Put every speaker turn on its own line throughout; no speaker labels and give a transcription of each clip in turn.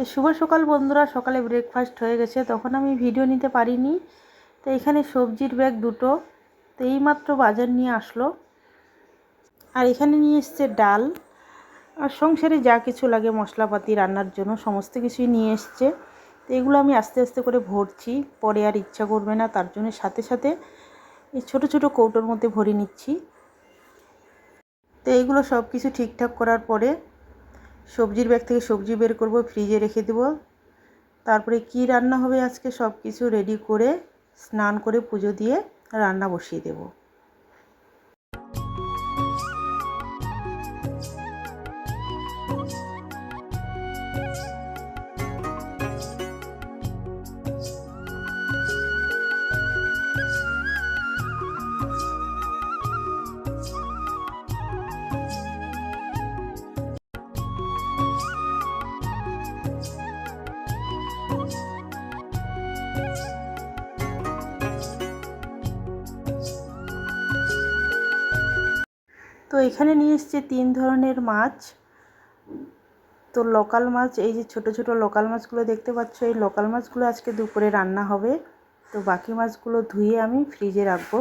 তো শুভ সকাল বন্ধুরা, সকালে ব্রেকফাস্ট হয়ে গেছে, তখন আমি ভিডিও নিতে পারিনি। তো এখানে সবজির ব্যাগ দুটো, তো এইমাত্র বাজার নিয়ে আসলো। আর এখানে নিয়ে এসছে ডাল, আর সংসারে যা কিছু লাগে মশলাপাতি রান্নার জন্য সমস্ত কিছুই নিয়ে এসছে। তো এগুলো আমি আস্তে আস্তে করে ভরছি, পরে আর ইচ্ছা করবে না, তার জন্য সাথে সাথে এই ছোটো ছোটো কৌটোর মধ্যে ভরে নিচ্ছি। তো এইগুলো সব কিছু ঠিকঠাক করার পরে সবজির ব্যাগ থেকে সবজি বের করব, ফ্রিজে রেখে দেবো। তারপরে কি রান্না হবে আজকে সব কিছু রেডি করে স্নান করে পুজো দিয়ে রান্না বসিয়ে দেব। তো এখানে নিয়ে এসেছে 3 ধরনের মাছ। তো লোকাল মাছ, এই যে ছোট ছোট লোকাল মাছগুলো দেখতে পাচ্ছ, এই লোকাল মাছগুলো আজকে দুপুরে রান্না হবে। তো বাকি মাছগুলো ধুয়ে আমি ফ্রিজে রাখবো।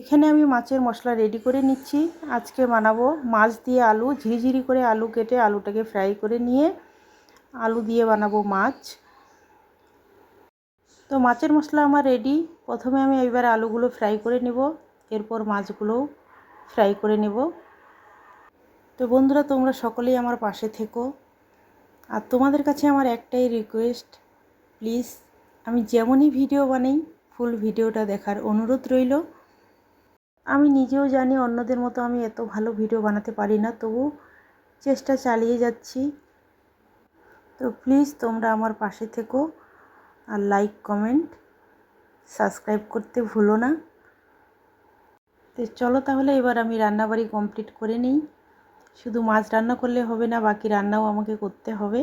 এখানে আমি মাছের মশলা রেডি করে নিচ্ছি। আজকে বানাবো মাছ দিয়ে আলু, ঝিরিঝিরি করে আলু কেটে আলুটাকে ফ্রাই করে নিয়ে আলু দিয়ে বানাবো মাছ। তো মাছের মশলা আমার রেডি। প্রথমে আমি এবার আলুগুলো ফ্রাই করে নেব, এরপর মাছগুলোও ফ্রাই করে নেব। তো বন্ধুরা, তোমরা সকলেই আমার পাশে থেকো। আর তোমাদের কাছে আমার একটাই রিকোয়েস্ট, প্লিজ আমি যেমনই ভিডিও বানাই ফুল ভিডিওটা দেখার অনুরোধ রইল। আমি নিজেও জানি অন্যদের মতো আমি এত ভালো ভিডিও বানাতে পারি না, তবু চেষ্টা চালিয়ে যাচ্ছি। তো প্লিজ তোমরা আমার পাশে থেকো, আর লাইক কমেন্ট সাবস্ক্রাইব করতে ভুলো না। তো চলো তাহলে এবার আমি রান্নাবাড়ি কমপ্লিট করে নিই। শুধু মাছ রান্না করলে হবে না, বাকি রান্নাও আমাকে করতে হবে।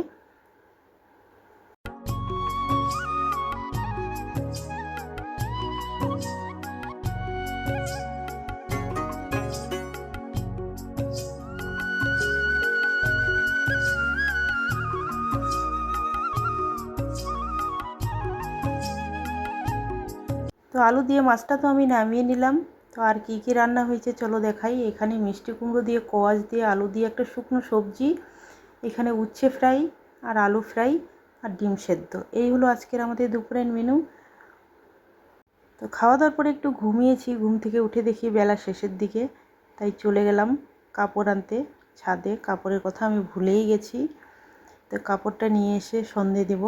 তো আলু দিয়ে মাছটা তো আমি নামিয়ে নিলাম। তো আর কি কি রান্না হয়েছে চলো দেখাই। এখানে মিষ্টি কুমড়ো দিয়ে, কোয়াশ দিয়ে, আলু দিয়ে একটা শুকনো সবজি, এখানে উচ্ছে ফ্রাই আর আলু ফ্রাই আর ডিম সেদ্ধ, এই হলো আজকের আমাদের দুপুরের মেনু। তো খাওয়া দাওয়ার পরে একটু ঘুমিয়েছি, ঘুম থেকে উঠে দেখি বেলা শেষের দিকে, তাই চলে গেলাম কাপড় আনতে ছাদে। কাপড়ের কথা আমি ভুলেই গেছি। তো কাপড়টা নিয়ে এসে সন্ধে দেব।